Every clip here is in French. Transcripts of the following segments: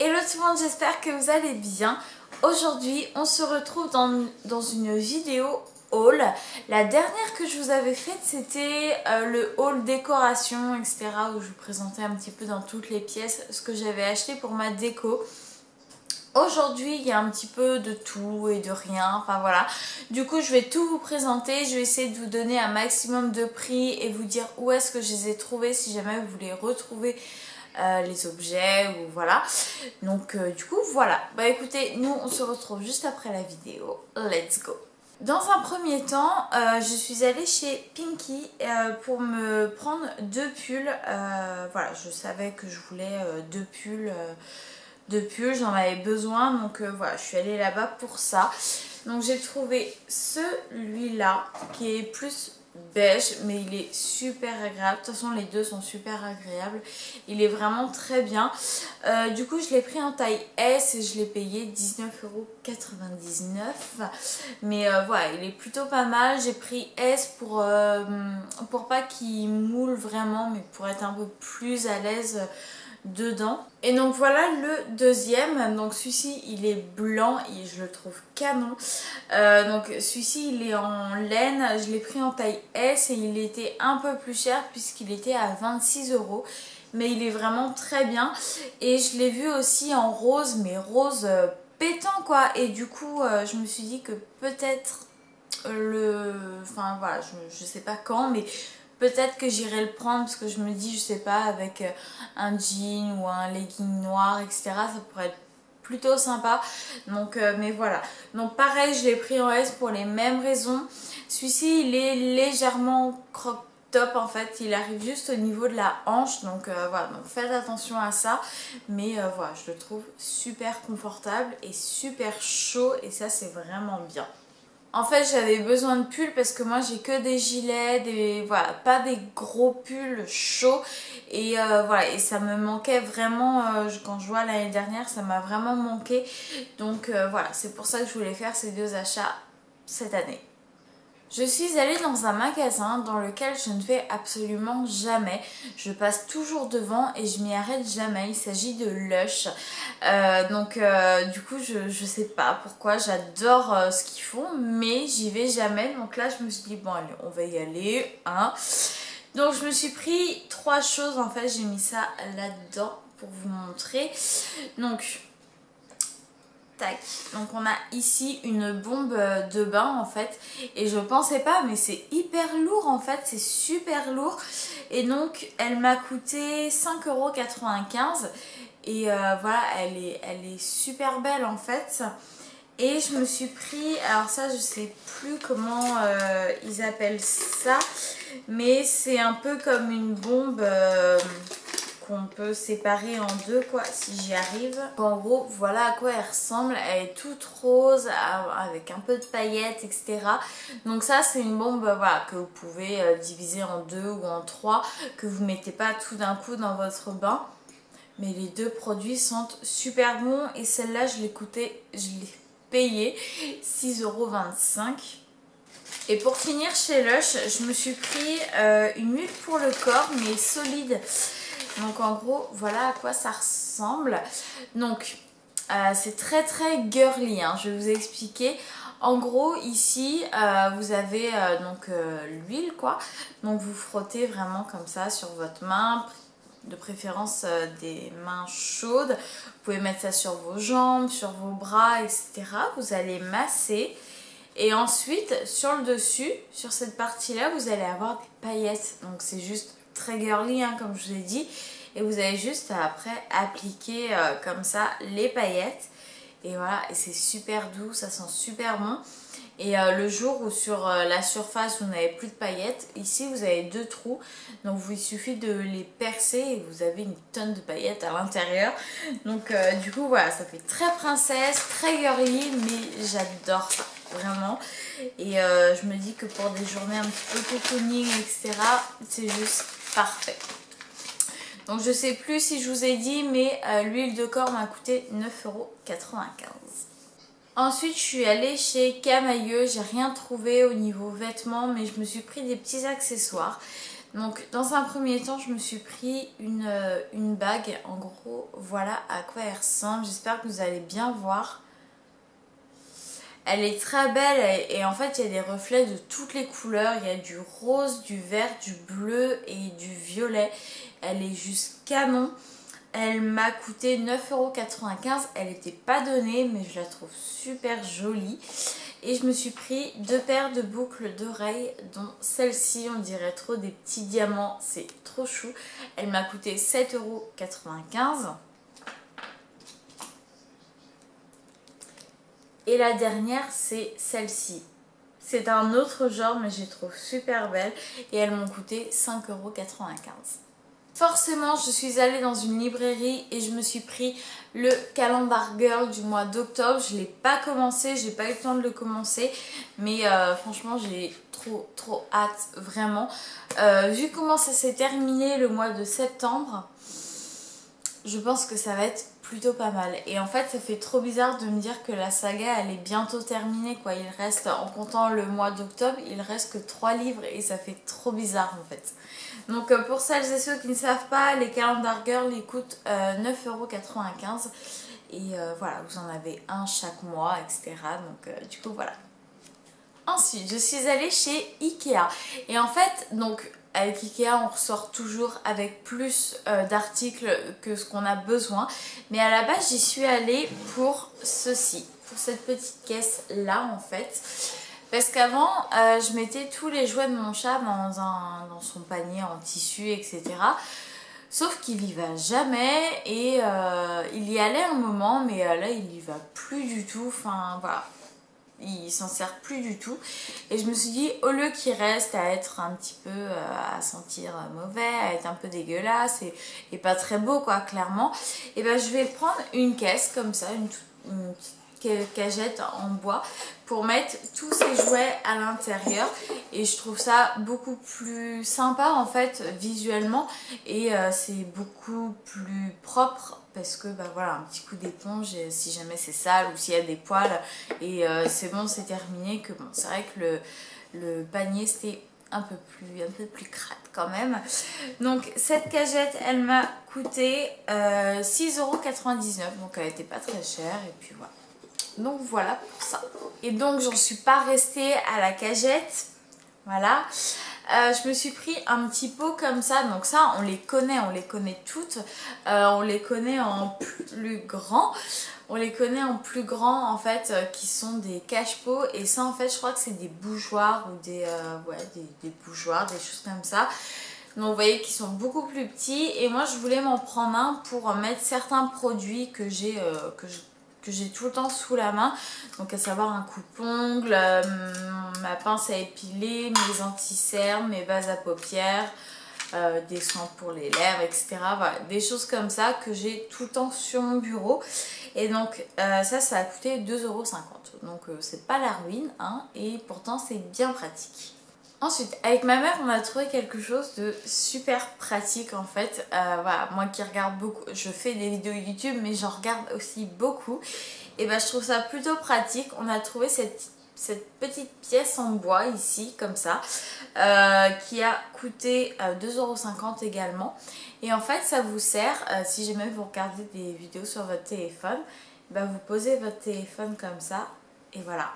Hello tout le monde, j'espère que vous allez bien. Aujourd'hui, on se retrouve dans une vidéo haul. La dernière que je vous avais faite, c'était le haul décoration, etc. où je vous présentais un petit peu dans toutes les pièces ce que j'avais acheté pour ma déco. Aujourd'hui, il y a un petit peu de tout et de rien, enfin voilà. Du coup, je vais tout vous présenter, je vais essayer de vous donner un maximum de prix et vous dire où est-ce que je les ai trouvés si jamais vous voulez retrouver les objets ou voilà. Donc du coup, voilà. Bah écoutez, nous on se retrouve juste après la vidéo. Let's go! Dans un premier temps, je suis allée chez Pinky pour me prendre deux pulls. Voilà, je savais que je voulais deux pulls, j'en avais besoin, donc voilà, je suis allée là-bas pour ça. Donc j'ai trouvé celui-là qui est plus beige, mais il est super agréable. De toute façon, les deux sont super agréables. Il est vraiment très bien. Du coup, je l'ai pris en taille S et je l'ai payé 19,99 €. Mais voilà, il est plutôt pas mal. J'ai pris S pour pas qu'il moule vraiment, mais pour être un peu plus à l'aise dedans. Et donc voilà le deuxième. Donc celui-ci il est blanc et je le trouve canon. Donc celui-ci il est en laine. Je l'ai pris en taille S et il était un peu plus cher puisqu'il était à 26 €. Mais il est vraiment très bien. Et je l'ai vu aussi en rose, mais rose pétant quoi. Et du coup je me suis dit que peut-être enfin voilà, je sais pas quand, mais peut-être que j'irai le prendre parce que je me dis, je sais pas, avec un jean ou un legging noir, etc. Ça pourrait être plutôt sympa. Donc, mais voilà. Donc pareil, je l'ai pris en S pour les mêmes raisons. Celui-ci, il est légèrement crop top en fait. Il arrive juste au niveau de la hanche. Donc voilà, donc faites attention à ça. Mais voilà, je le trouve super confortable et super chaud. Et ça, c'est vraiment bien. En fait, j'avais besoin de pulls parce que moi j'ai que des gilets, voilà, pas des gros pulls chauds. Et voilà, et ça me manquait vraiment, quand je vois l'année dernière, ça m'a vraiment manqué. Donc voilà, c'est pour ça que je voulais faire ces deux achats cette année. Je suis allée dans un magasin dans lequel je ne vais absolument jamais. Je passe toujours devant et je m'y arrête jamais. Il s'agit de Lush. Du coup, je sais pas pourquoi. J'adore ce qu'ils font, mais j'y vais jamais. Donc là, je me suis dit, bon, allez, on va y aller. Hein. Donc, je me suis pris trois choses. En fait, j'ai mis ça là-dedans pour vous montrer. Donc, donc on a ici une bombe de bain en fait et je pensais pas mais c'est hyper lourd en fait, c'est super lourd et donc elle m'a coûté 5,95 € et voilà, elle est super belle en fait. Et je me suis pris, alors ça je sais plus comment ils appellent ça, mais c'est un peu comme une bombe qu'on peut séparer en deux quoi, si j'y arrive. En gros, voilà à quoi elle ressemble. Elle est toute rose avec un peu de paillettes, etc. Donc ça, c'est une bombe voilà, que vous pouvez diviser en deux ou en trois, que vous mettez pas tout d'un coup dans votre bain. Mais les deux produits sont super bons et celle-là, je l'ai payée 6,25 €. Et pour finir chez Lush, je me suis pris une huile pour le corps, mais solide. Donc en gros, voilà à quoi ça ressemble. Donc c'est très très girly, hein, je vais vous expliquer. En gros, ici, vous avez l'huile quoi. Donc vous frottez vraiment comme ça sur votre main. De préférence des mains chaudes. Vous pouvez mettre ça sur vos jambes, sur vos bras, etc. Vous allez masser. Et ensuite, sur le dessus, sur cette partie-là, vous allez avoir des paillettes. Donc c'est juste très girly, hein, comme je vous ai dit. Et vous allez juste après appliquer comme ça les paillettes. Et voilà, et c'est super doux, ça sent super bon. Et le jour où sur la surface vous n'avez plus de paillettes, ici vous avez deux trous, donc il suffit de les percer et vous avez une tonne de paillettes à l'intérieur. Donc du coup voilà, ça fait très princesse, très girly, mais j'adore ça, vraiment. Et je me dis que pour des journées un petit peu cocooning, etc., c'est juste parfait. Donc je sais plus si je vous ai dit, mais l'huile de corps m'a coûté 9,95 €. Ensuite, je suis allée chez Camaïeu. J'ai rien trouvé au niveau vêtements, mais je me suis pris des petits accessoires. Donc dans un premier temps, je me suis pris une bague. En gros, voilà à quoi elle ressemble. J'espère que vous allez bien voir. Elle est très belle et en fait il y a des reflets de toutes les couleurs. Il y a du rose, du vert, du bleu et du violet. Elle est juste canon. Elle m'a coûté 9,95 €. Elle n'était pas donnée mais je la trouve super jolie. Et je me suis pris 2 paires de boucles d'oreilles, dont celle-ci, on dirait trop des petits diamants, c'est trop chou. Elle m'a coûté 7,95 €. Et la dernière, c'est celle-ci. C'est un autre genre, mais je les trouve super belles. Et elles m'ont coûté 5,95 €. Forcément, je suis allée dans une librairie et je me suis pris le Calendar Girl du mois d'octobre. Je ne l'ai pas commencé, j'ai pas eu le temps de le commencer, mais franchement, j'ai trop hâte, vraiment. Vu comment ça s'est terminé le mois de septembre, je pense que ça va être plutôt pas mal. Et en fait, ça fait trop bizarre de me dire que la saga, elle est bientôt terminée, quoi. Il reste, en comptant le mois d'octobre, il reste que 3 livres et ça fait trop bizarre, en fait. Donc pour celles et ceux qui ne savent pas, les Calendar Girl ils coûtent 9,95 €. Et voilà, vous en avez un chaque mois, etc. Donc du coup voilà. Ensuite, je suis allée chez Ikea. Et en fait, donc avec Ikea, on ressort toujours avec plus d'articles que ce qu'on a besoin. Mais à la base, j'y suis allée pour ceci, pour cette petite caisse là en fait. Parce qu'avant, je mettais tous les jouets de mon chat dans son panier en tissu, etc. Sauf qu'il y va jamais et il y allait un moment, mais là il y va plus du tout. Enfin voilà, il s'en sert plus du tout. Et je me suis dit, au lieu qu'il reste à être un petit peu, à sentir mauvais, à être un peu dégueulasse et pas très beau quoi, clairement, et ben je vais prendre une caisse comme ça, une petite cagette en bois pour mettre tous ces jouets à l'intérieur et je trouve ça beaucoup plus sympa en fait visuellement et c'est beaucoup plus propre parce que bah voilà, un petit coup d'éponge si jamais c'est sale ou s'il y a des poils et c'est bon, c'est terminé. Que bon, c'est vrai que le panier c'était un peu plus crade quand même. Donc cette cagette elle m'a coûté 6,99 €, donc elle était pas très chère et puis voilà. Donc voilà pour ça. Et donc j'en suis pas restée à la cagette. Voilà. Je me suis pris un petit pot comme ça. Donc ça on les connaît toutes. On les connaît en plus grand. On les connaît en plus grand en fait qui sont des cache-pots. Et ça en fait je crois que c'est des bougeoirs ou des bougeoirs, des choses comme ça. Donc vous voyez qu'ils sont beaucoup plus petits. Et moi je voulais m'en prendre un pour mettre certains produits que j'ai tout le temps sous la main, donc à savoir un coupe-ongle, ma pince à épiler, mes anti-cernes, mes bases à paupières, des soins pour les lèvres, etc. Voilà, des choses comme ça que j'ai tout le temps sur mon bureau. Et donc ça a coûté 2,50 €. Donc c'est pas la ruine, hein, et pourtant c'est bien pratique. Ensuite, avec ma mère, on a trouvé quelque chose de super pratique en fait. Voilà, moi qui regarde beaucoup, je fais des vidéos YouTube, mais j'en regarde aussi beaucoup. Et ben, je trouve ça plutôt pratique. On a trouvé cette petite pièce en bois ici, comme ça, qui a coûté 2,50 € également. Et en fait, ça vous sert, si jamais vous regardez des vidéos sur votre téléphone, ben, vous posez votre téléphone comme ça, et voilà.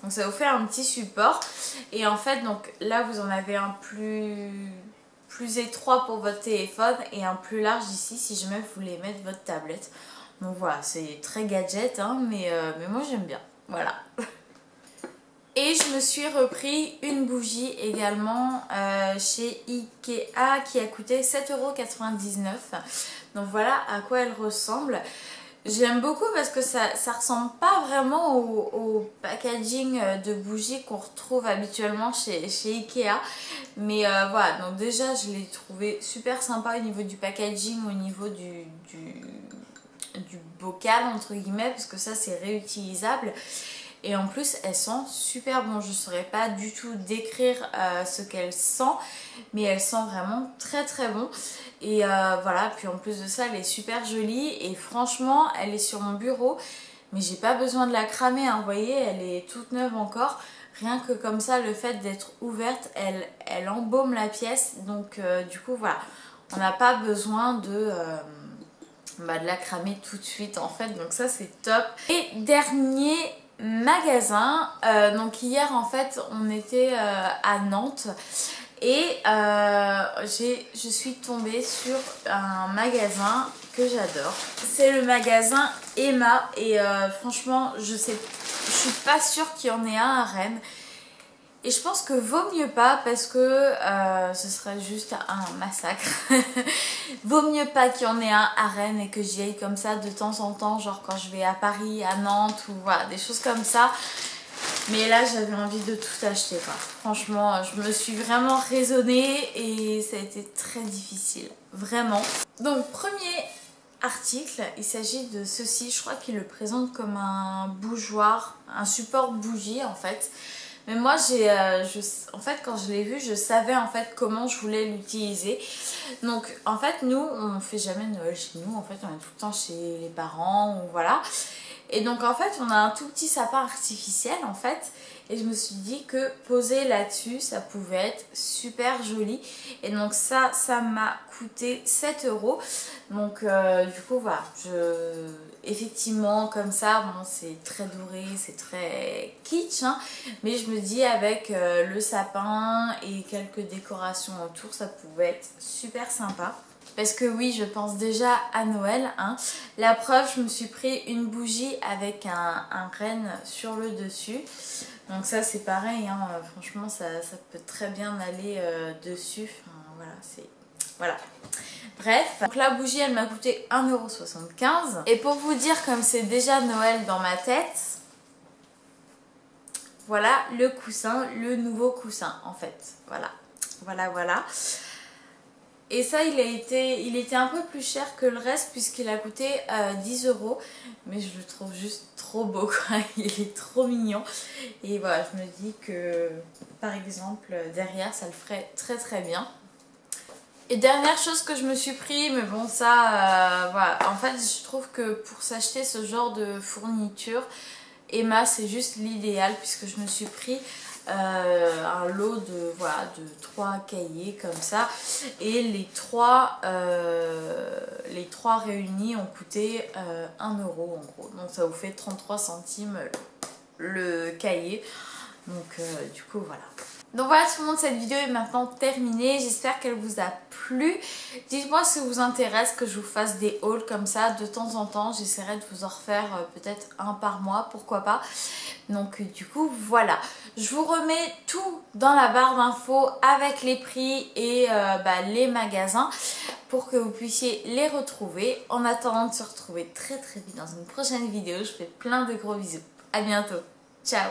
Donc ça vous fait un petit support et en fait donc là vous en avez un plus étroit pour votre téléphone et un plus large ici si jamais vous voulez mettre votre tablette. Donc voilà, c'est très gadget hein, mais moi j'aime bien, voilà. Et je me suis repris une bougie également chez Ikea qui a coûté 7,99 €. Donc voilà à quoi elle ressemble. J'aime beaucoup parce que ça ressemble pas vraiment au packaging de bougies qu'on retrouve habituellement chez Ikea. Mais voilà, donc déjà je l'ai trouvé super sympa au niveau du packaging, au niveau du bocal entre guillemets, parce que ça c'est réutilisable. Et en plus elles sentent super bon. Je ne saurais pas du tout décrire ce qu'elles sentent, mais elles sentent vraiment très bon. Et voilà, puis en plus de ça elle est super jolie et franchement elle est sur mon bureau, mais j'ai pas besoin de la cramer hein. Vous voyez, elle est toute neuve encore, rien que comme ça, le fait d'être ouverte, elle embaume la pièce. Donc du coup voilà, on n'a pas besoin de la cramer tout de suite en fait. Donc ça c'est top. Et dernier magasin, donc hier en fait on était à Nantes. Et je suis tombée sur un magasin que j'adore. C'est le magasin Emma et franchement je suis pas sûre qu'il y en ait un à Rennes. Et je pense que vaut mieux pas parce que ce serait juste un massacre. Vaut mieux pas qu'il y en ait un à Rennes et que j'y aille comme ça de temps en temps, genre quand je vais à Paris, à Nantes ou voilà, des choses comme ça. Mais là j'avais envie de tout acheter quoi. Franchement je me suis vraiment raisonnée et ça a été très difficile, vraiment. Donc premier article, il s'agit de ceci, je crois qu'il le présente comme un bougeoir, un support bougie en fait. Mais moi en fait quand je l'ai vu je savais en fait comment je voulais l'utiliser. Donc en fait nous on fait jamais Noël chez nous, en fait on est tout le temps chez les parents ou voilà. Et donc en fait on a un tout petit sapin artificiel en fait. Et je me suis dit que poser là-dessus ça pouvait être super joli. Et donc ça m'a coûté 7 €. Donc du coup voilà, effectivement comme ça, bon c'est très doré, c'est très kitsch hein, mais je me dis avec le sapin et quelques décorations autour ça pouvait être super sympa. Parce que oui, je pense déjà à Noël. Hein. La preuve, je me suis pris une bougie avec un renne sur le dessus. Donc ça c'est pareil, hein. Franchement ça peut très bien aller dessus. Enfin, voilà, voilà. Bref, donc la bougie elle m'a coûté 1,75 €. Et pour vous dire comme c'est déjà Noël dans ma tête, voilà le coussin, le nouveau coussin en fait. Voilà. Et ça il était un peu plus cher que le reste puisqu'il a coûté 10 €. Mais je le trouve juste trop beau quoi, il est trop mignon. Et voilà, je me dis que par exemple derrière ça le ferait très très bien. Et dernière chose que je me suis pris, mais bon ça, voilà, en fait je trouve que pour s'acheter ce genre de fourniture, Emma c'est juste l'idéal puisque je me suis pris un lot de 3 cahiers comme ça et les trois réunis ont coûté 1 € en gros, donc ça vous fait 33 centimes le cahier. Donc du coup voilà. Donc voilà tout le monde, cette vidéo est maintenant terminée, j'espère qu'elle vous a plu. Dites-moi si ça vous intéresse que je vous fasse des hauls comme ça de temps en temps, j'essaierai de vous en refaire peut-être un par mois, pourquoi pas. Donc du coup voilà, je vous remets tout dans la barre d'infos avec les prix et les magasins pour que vous puissiez les retrouver. En attendant de se retrouver très très vite dans une prochaine vidéo, je vous fais plein de gros bisous. À bientôt, ciao.